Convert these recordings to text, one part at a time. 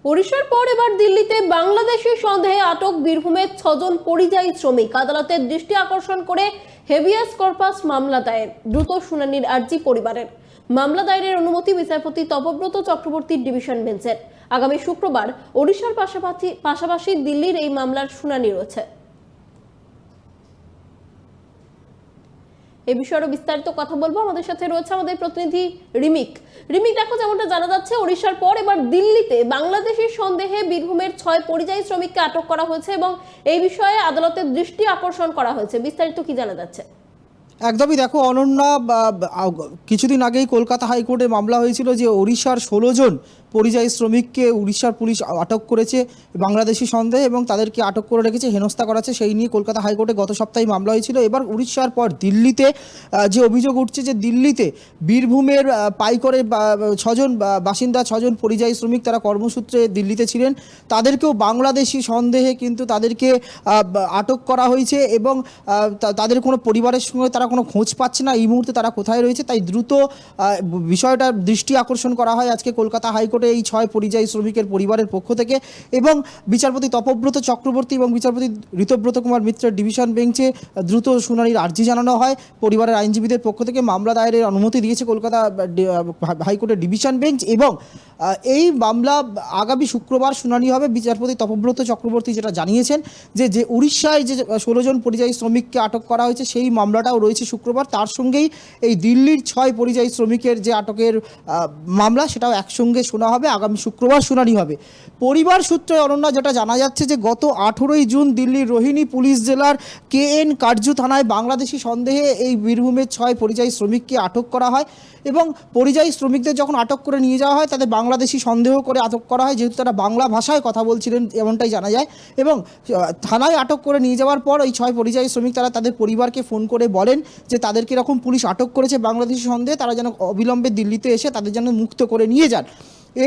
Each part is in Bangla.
ওড়িশার পর এবার দিল্লিতে বাংলাদেশি সন্দেহে আটক বীরভূমের 6 জন পরিযায়ী শ্রমিক। আদালতের দৃষ্টি আকর্ষণ করে হেভিয়াস কর্পাস মামলা দায়ের। দ্রুত শুনানির আর্জি পরিবারের। মামলা দায়েরের অনুমতি বিচারপতি তপব্রত চক্রবর্তীর ডিভিশন বেঞ্চের। আগামী শুক্রবার ওড়িশার পাশাপাশি দিল্লির এই মামলার শুনানি রয়েছে। এই বিষয়ে আরো বিস্তারিত কথা বলবো, আমাদের সাথে রয়েছে আমাদের প্রতিনিধি রিমিক। দেখো, যেমনটা জানা যাচ্ছে, ওড়িশার পর এবার দিল্লিতে বাংলাদেশি সন্দেহে বীরভূমের 6 পরিযায়ী শ্রমিককে আটক করা হয়েছে এবং এই বিষয়ে আদালতের দৃষ্টি আকর্ষণ করা হয়েছে। বিস্তারিত কি জানা যাচ্ছে? একদমই, দেখো অনন্যা, কিছুদিন আগেই কলকাতা হাইকোর্টে মামলা হয়েছিল যে ওড়িশার 16 জন পরিযায়ী শ্রমিককে উড়িষ্যার পুলিশ আটক করেছে বাংলাদেশি সন্দেহে এবং তাদেরকে আটক করে রেখেছে, হেনস্থা করাচ্ছে। সেই নিয়ে কলকাতা হাইকোর্টে গত সপ্তাহে মামলা হয়েছিল। এবার উড়িষ্যার পর দিল্লিতে যে অভিযোগ উঠছে যে দিল্লিতে বীরভূমের পাইকরে 6 জন বাসিন্দা, 6 জন পরিযায়ী শ্রমিক, তারা কর্মসূত্রে দিল্লিতে ছিলেন, তাদেরকেও বাংলাদেশি সন্দেহে কিন্তু তাদেরকে আটক করা হয়েছে এবং তাদের কোনো পরিবারের সঙ্গে তারা কোনো খোঁজ পাচ্ছে না এই মুহূর্তে তারা কোথায় রয়েছে। তাই দ্রুত বিষয়টার দৃষ্টি আকর্ষণ করা হয় আজকে কলকাতা হাইকোর্টে এই 6 পরিযায়ী শ্রমিকের পরিবারের পক্ষ থেকে, এবং বিচারপতি তপব্রত চক্রবর্তী এবং বিচারপতি ঋতব্রত কুমার মিত্রের ডিভিশন বেঞ্চে দ্রুত শুনানির আর্জি জানানো হয়। পরিবারের আইনজীবীদের পক্ষ থেকে মামলা দায়েরের অনুমতি দিয়েছে কলকাতা হাইকোর্টের ডিভিশন বেঞ্চ এবং এই মামলা আগামী শুক্রবার শুনানি হবে। বিচারপতি তপব্রত চক্রবর্তী যেটা জানিয়েছেন যে উড়িষ্যায় যে 16 জন পরিযায়ী শ্রমিককে আটক করা হয়েছে সেই মামলাটাও রয়েছে শুক্রবার। তার সঙ্গেই এই দিল্লির 6 পরিযায়ী শ্রমিকের যে আটকের মামলা সেটাও একসঙ্গে শোনা হবে। আগামী শুক্রবার শুনানি হবে। পরিবার সূত্রে অনন্যা যেটা জানা যাচ্ছে যে গত 18ই জুন দিল্লির রোহিণী পুলিশ জেলার KN কার্জু থানায় বাংলাদেশি সন্দেহে এই বীরভূমের 6 পরিযায়ী শ্রমিককে আটক করা হয় এবং পরিযায়ী শ্রমিকদের যখন আটক করে নিয়ে যাওয়া হয় তাদের বাংলাদেশি সন্দেহ করে আটক করা হয়, যেহেতু তারা বাংলা ভাষায় কথা বলছিলেন এমনটাই জানা যায়। এবং থানায় আটক করে নিয়ে যাওয়ার পর ওই 6 পরিযায়ী শ্রমিক তারা তাদের পরিবারকে ফোন করে বলেন যে তাদেরকে এরকম পুলিশ আটক করেছে বাংলাদেশি সন্দেহে, তারা যেন অবিলম্বে দিল্লিতে এসে তাদের যেন মুক্ত করে নিয়ে যান।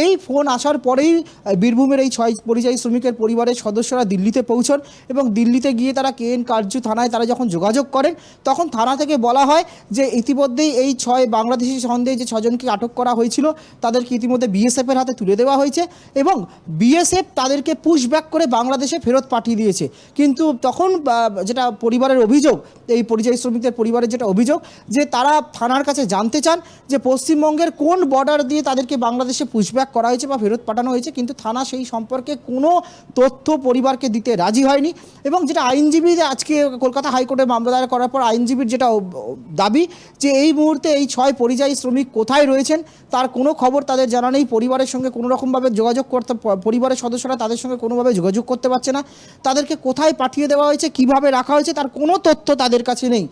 এই ফোন আসার পরেই বীরভূমের এই 6 পরিযায়ী শ্রমিকের পরিবারের সদস্যরা দিল্লিতে পৌঁছন এবং দিল্লিতে গিয়ে তারা KN কার্জু থানায় তারা যখন যোগাযোগ করেন তখন থানা থেকে বলা হয় যে ইতিমধ্যেই এই 6 বাংলাদেশি সন্দেহে যে 6 জনকে আটক করা হয়েছিল তাদেরকে ইতিমধ্যে BSF-এর হাতে তুলে দেওয়া হয়েছে এবং BSF তাদেরকে পুশব্যাক করে বাংলাদেশে ফেরত পাঠিয়ে দিয়েছে। কিন্তু তখন যেটা পরিবারের অভিযোগ, এই পরিযায়ী শ্রমিকদের পরিবারের যেটা অভিযোগ, যে তারা থানার কাছে জানতে চান যে পশ্চিমবঙ্গের কোন বর্ডার দিয়ে তাদেরকে বাংলাদেশে পুশব্যাক করা হয়েছে বা ফেরত পাঠানো হয়েছে, কিন্তু থানা সেই সম্পর্কে কোনো তথ্য পরিবারকে দিতে রাজি হয়নি। এবং যেটা আইনজীবী আজকে কলকাতা হাইকোর্টে মামলা দায়ের করার পর আইনজীবীর যেটা দাবি যে এই মুহূর্তে এই 6 পরিযায়ী শ্রমিক কোথায় রয়েছেন তার কোনো খবর তাদের জানা নেই। পরিবারের সঙ্গে কোনো রকমভাবে যোগাযোগ পরিবারের সদস্যরা তাদের সঙ্গে কোনোভাবে যোগাযোগ করতে পারছে না। তাদেরকে কোথায় পাঠিয়ে দেওয়া হয়েছে, কিভাবে রাখা হয়েছে তার কোনো তথ্য তাদের কাছে নেই।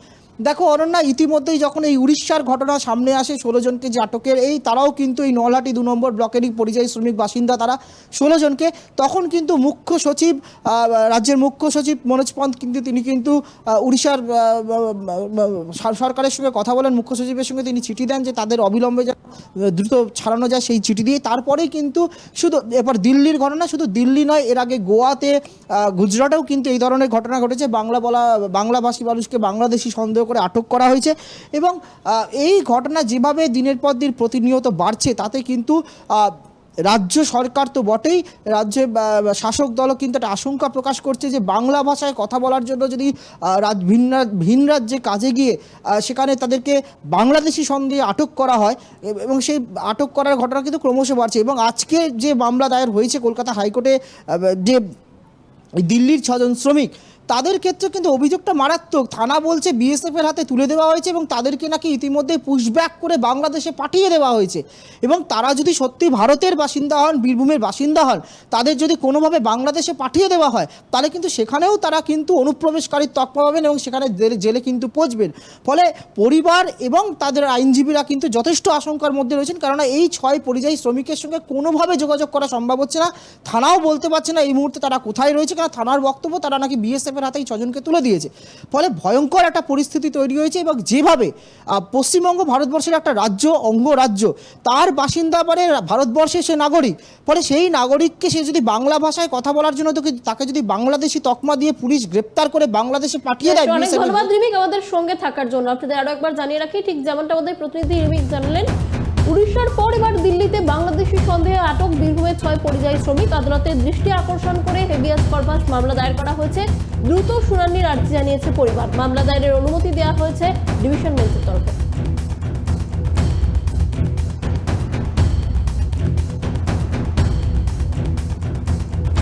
দেখো অনন্যা, ইতিমধ্যেই যখন এই উড়িষ্যার ঘটনা সামনে আসে 16 জনকে যে আটকের, তারাও কিন্তু এই নলহাটি 2 নম্বর ব্লকেরই পরিযায়ী শ্রমিক বাসিন্দা, তারা 16 জনকে, তখন কিন্তু মুখ্য সচিব, রাজ্যের মুখ্য সচিব মনোজ পন্ত তিনি কিন্তু উড়িষ্যার সরকারের সঙ্গে কথা বলেন। মুখ্য সচিবের সঙ্গে তিনি চিঠি দেন যে তাদের অবিলম্বে যেন দ্রুত ছাড়ানো যায়, সেই চিঠি দিয়ে তারপরেই কিন্তু শুধু এবার দিল্লির ঘটনা, শুধু দিল্লি নয়, এর আগে গোয়াতে, গুজরাটেও কিন্তু এই ধরনের ঘটনা ঘটেছে। বাংলাভাষী মানুষকে বাংলাদেশি সন্দেহ করে আটক করা হয়েছে এবং এই ঘটনা যেভাবে দিনের পর দিন প্রতিনিয়ত বাড়ছে তাতে কিন্তু রাজ্য সরকার তো বটেই, রাজ্যে শাসক দলও কিন্তু একটা আশঙ্কা প্রকাশ করছে যে বাংলা ভাষায় কথা বলার জন্য যদি ভিন রাজ্যে কাজে গিয়ে সেখানে তাদেরকে বাংলাদেশি সন্দেহে আটক করা হয় এবং সেই আটক করার ঘটনা কিন্তু ক্রমশ বাড়ছে। এবং আজকে যে মামলা দায়ের হয়েছে কলকাতা হাইকোর্টে, যে দিল্লির 6 জন শ্রমিক, তাদের ক্ষেত্রে কিন্তু অভিযোগটা মারাত্মক। থানা বলছে BSF-এর হাতে তুলে দেওয়া হয়েছে এবং তাদেরকে নাকি ইতিমধ্যে পুশব্যাক করে বাংলাদেশে পাঠিয়ে দেওয়া হয়েছে এবং তারা যদি সত্যি ভারতের বাসিন্দা হন, বীরভূমের বাসিন্দা হন, তাদের যদি কোনোভাবে বাংলাদেশে পাঠিয়ে দেওয়া হয় তাহলে কিন্তু সেখানেও তারা কিন্তু অনুপ্রবেশকারীর তকমা পাবেন এবং সেখানে জেলে কিন্তু পৌঁছবেন। ফলে পরিবার এবং তাদের আইনজীবীরা কিন্তু যথেষ্ট আশঙ্কার মধ্যে রয়েছেন, কেননা এই 6 পরিযায়ী শ্রমিকের সঙ্গে কোনোভাবে যোগাযোগ করা সম্ভব হচ্ছে না। থানাও বলতে পারছে না এই মুহূর্তে তারা কোথায় রয়েছে, কারণ থানার বক্তব্য তারা নাকি BSF-এর হাতেই 6 জনকে তুলে দিয়েছে। ফলে ভয়ঙ্কর একটা পরিস্থিতি তৈরি হয়েছে এবং যেভাবে পশ্চিমবঙ্গ ভারতবর্ষের একটা রাজ্য, অঙ্গরাজ্য, তার বাসিন্দা মানে ভারতবর্ষের সে নাগরিক, ফলে সেই নাগরিককে সে যদি বাংলা ভাষায় কথা বলার জন্য তাকে যদি বাংলাদেশি তকমা দিয়ে পুলিশ গ্রেপ্তার করে বাংলাদেশে পাঠিয়ে দেয়। অনেক ধন্যবাদ রিমিক আমাদের সঙ্গে থাকার জন্য। আপনাদের আরো একবার জানিয়ে রাখি, ঠিক যেমনটা আমাদের প্রতিনিধি রিমিক জানালেন, উড়িষ্যার পর এবার দিল্লিতে বাংলাদেশি সন্দেহে আটক বীরভূমের 6 পরিযায়ী শ্রমিক। আদালতের দৃষ্টি আকর্ষণ করে হেভিয়াস কর্পাস মামলা দায়ের করা হয়েছে। দ্রুত শুনানির আর্জি জানিয়েছে পরিবার। মামলা দায়েরের অনুমতি দেওয়া হয়েছে ডিভিশন বেঞ্চের তরফে।